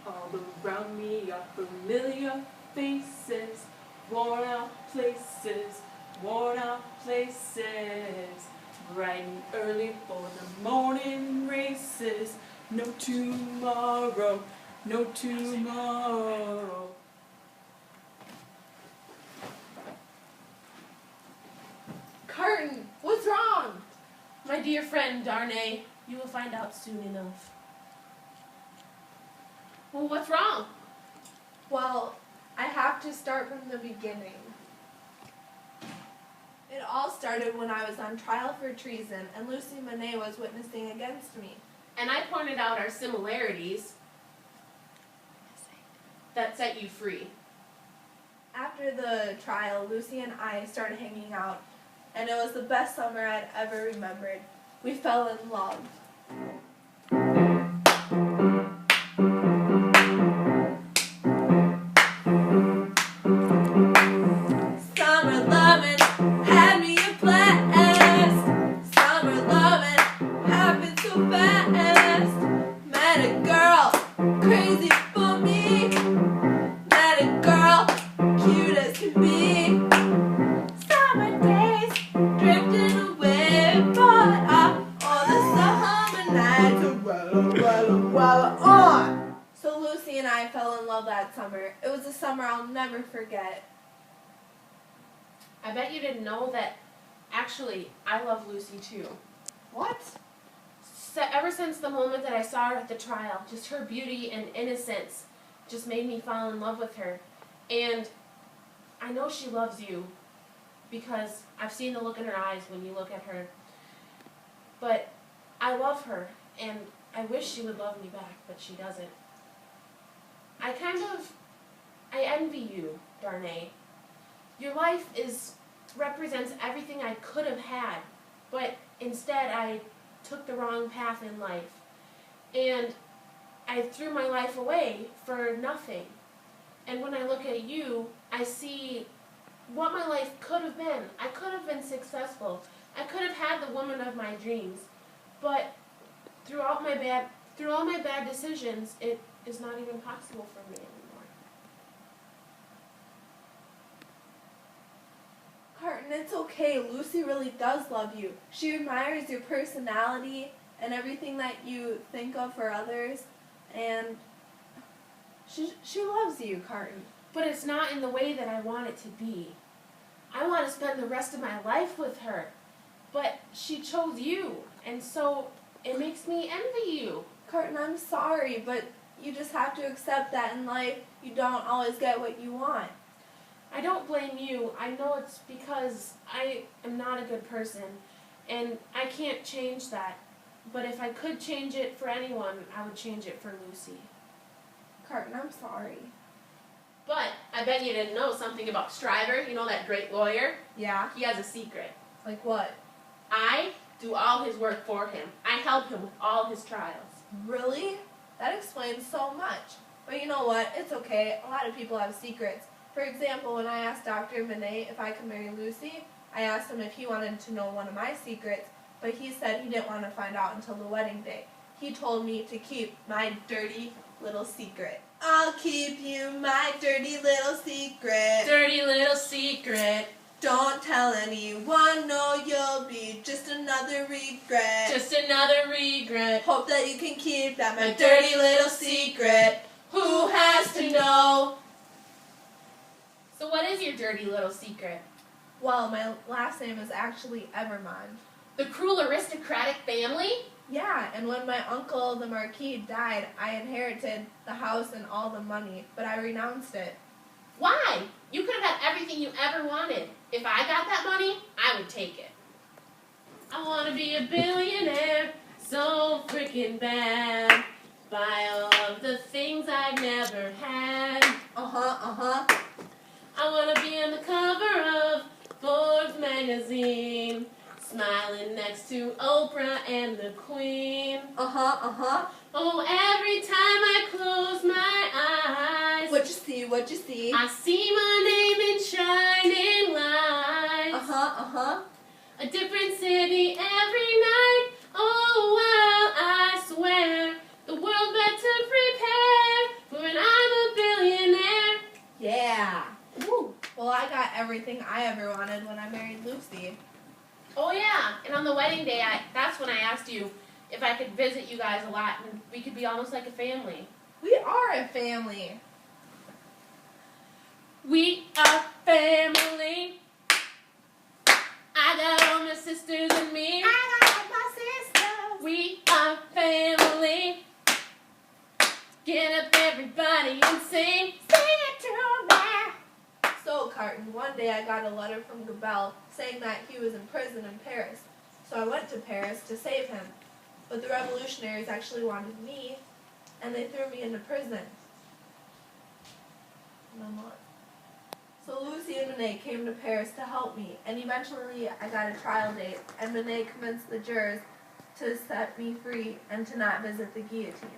All around me are familiar faces, worn out places, worn out places. Bright and early for the morning races. No tomorrow, no tomorrow. Carton, what's wrong? My dear friend, Darnay, you will find out soon enough. Well, what's wrong? Well, I have to start from the beginning. It all started when I was on trial for treason and Lucy Monet was witnessing against me. And I pointed out our similarities that set you free. After the trial, Lucy and I started hanging out, and it was the best summer I'd ever remembered. We fell in love. Summer loving had me a blast. Summer loving happened so fast. Met a girl crazy for me. Met a girl cute as can be. Summer days drifting away, but all the summer nights are well on. So Lucy and I fell in love that summer. It was a summer I'll never forget. I bet you didn't know that, actually, I love Lucy too. What? Ever since the moment that I saw her at the trial, just her beauty and innocence just made me fall in love with her. And I know she loves you because I've seen the look in her eyes when you look at her. But I love her, and I wish she would love me back, but she doesn't. I envy you, Darnay. Your life represents everything I could have had, but instead I took the wrong path in life. And I threw my life away for nothing. And when I look at you, I see what my life could have been. I could have been successful. I could have had the woman of my dreams. But through all my bad decisions, it is not even possible for me anymore. Carton, it's okay. Lucy really does love you. She admires your personality and everything that you think of for others, and she loves you, Carton. But it's not in the way that I want it to be. I want to spend the rest of my life with her. But she chose you, and so it makes me envy you. Carton, I'm sorry, but you just have to accept that in life you don't always get what you want. I don't blame you. I know it's because I am not a good person, and I can't change that. But if I could change it for anyone, I would change it for Lucy. Carton, I'm sorry. But I bet you didn't know something about Stryver. You know that great lawyer? Yeah? He has a secret. Like what? I do all his work for him. I help him with all his trials. Really? That explains so much. But you know what? It's okay. A lot of people have secrets. For example, when I asked Dr. Monet if I could marry Lucy, I asked him if he wanted to know one of my secrets, but he said he didn't want to find out until the wedding day. He told me to keep my dirty little secret. I'll keep you my dirty little secret. Dirty little secret. Don't tell anyone, no, you'll be just another regret. Just another regret. Hope that you can keep that my dirty little secret. Who has to know? So what is your dirty little secret? Well, my last name is actually Evermond. The cruel aristocratic family? Yeah, and when my uncle, the Marquis, died, I inherited the house and all the money, but I renounced it. Why? You could have had everything you ever wanted. If I got that money, I would take it. I want to be a billionaire so freaking bad. Buy all of the things I've never had. I want to be on the cover of Forbes magazine, smiling next to Oprah and the Queen. Oh, every time I close my eyes, What you see? I see my name in shining lights. A different city every night. Oh, well, I swear the world better prepare for everything I ever wanted when I married Lucy. Oh yeah, and on the wedding day, that's when I asked you if I could visit you guys a lot and we could be almost like a family. We are a family. We are family. I got all my sisters and me. I got my sisters. We are family. Get up everybody and sing. Sing it to me. So, Carton, one day I got a letter from Gabelle saying that he was in prison in Paris. So I went to Paris to save him. But the revolutionaries actually wanted me, and they threw me into prison. No more. So Lucy and Monet came to Paris to help me, and eventually I got a trial date, and Monet convinced the jurors to set me free and to not visit the guillotine.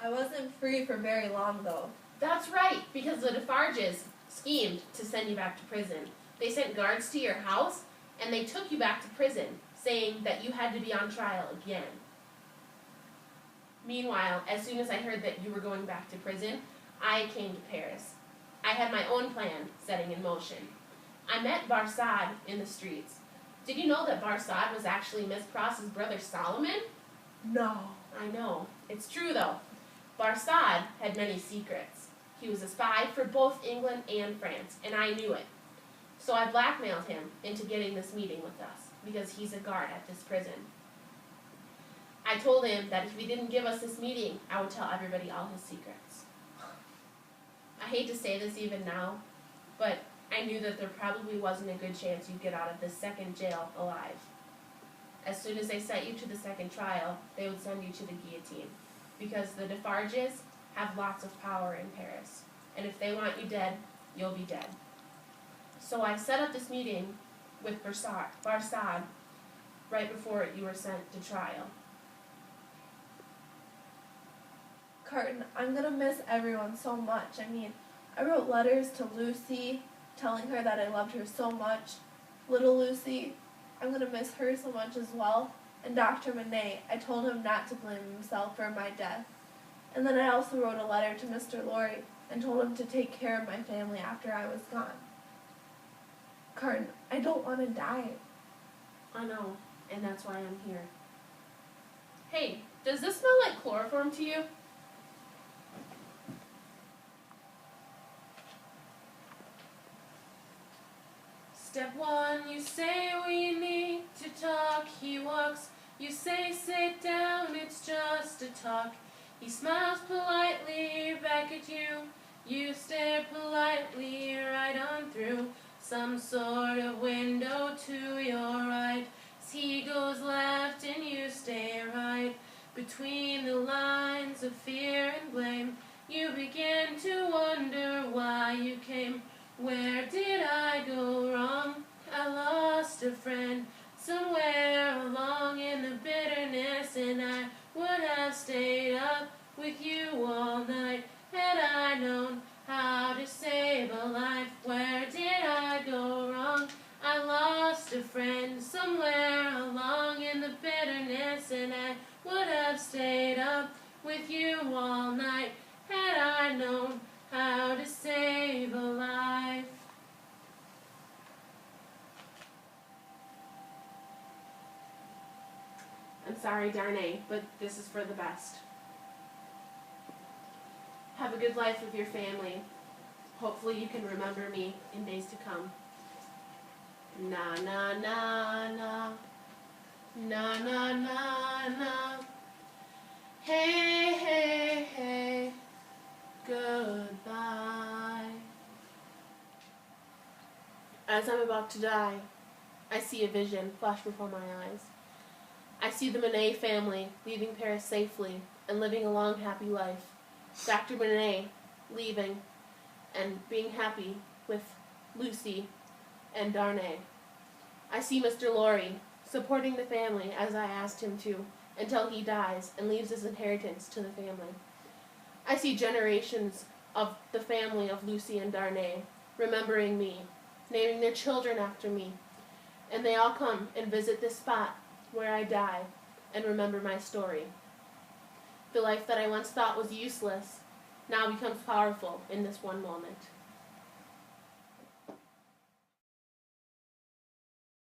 I wasn't free for very long, though. That's right, because the Defarges schemed to send you back to prison. They sent guards to your house, and they took you back to prison, saying that you had to be on trial again. Meanwhile, as soon as I heard that you were going back to prison, I came to Paris. I had my own plan setting in motion. I met Barsad in the streets. Did you know that Barsad was actually Miss Pross's brother Solomon? No. I know. It's true, though. Barsad had many secrets. He was a spy for both England and France, and I knew it. So I blackmailed him into getting this meeting with us, because he's a guard at this prison. I told him that if he didn't give us this meeting, I would tell everybody all his secrets. I hate to say this even now, but I knew that there probably wasn't a good chance you'd get out of this second jail alive. As soon as they sent you to the second trial, they would send you to the guillotine, because the Defarges have lots of power in Paris, and if they want you dead, you'll be dead. So I set up this meeting with Barsad right before you were sent to trial. Carton, I'm going to miss everyone so much. I mean, I wrote letters to Lucy telling her that I loved her so much. Little Lucy, I'm going to miss her so much as well. And Dr. Monet, I told him not to blame himself for my death. And then I also wrote a letter to Mr. Lorry and told him to take care of my family after I was gone. Carton, I don't want to die. I know, and that's why I'm here. Hey, does this smell like chloroform to you? Step one, you say we need to talk. He walks, you say sit down, it's just a talk. He smiles politely back at you. You stare politely right on through some sort of window to your right. As he goes left and you stay right. Between the lines of fear and blame, you begin to wonder why you came. Where did I go wrong? I lost a friend somewhere along in the bitterness, and I would have stayed up with you all night had I known how to save a life. Where did I go wrong? I lost a friend somewhere along in the bitterness, and I would have stayed up with you all night had I known how to save a life. I'm sorry, Darnay, but this is for the best. Have a good life with your family. Hopefully you can remember me in days to come. Na na na na. Na na na na. Hey, hey, hey. Goodbye. As I'm about to die, I see a vision flash before my eyes. I see the Monet family leaving Paris safely and living a long, happy life. Dr. Monet leaving and being happy with Lucy and Darnay. I see Mr. Lorry supporting the family as I asked him to until he dies and leaves his inheritance to the family. I see generations of the family of Lucy and Darnay remembering me, naming their children after me, and they all come and visit this spot where I die and remember my story. The life that I once thought was useless now becomes powerful in this one moment.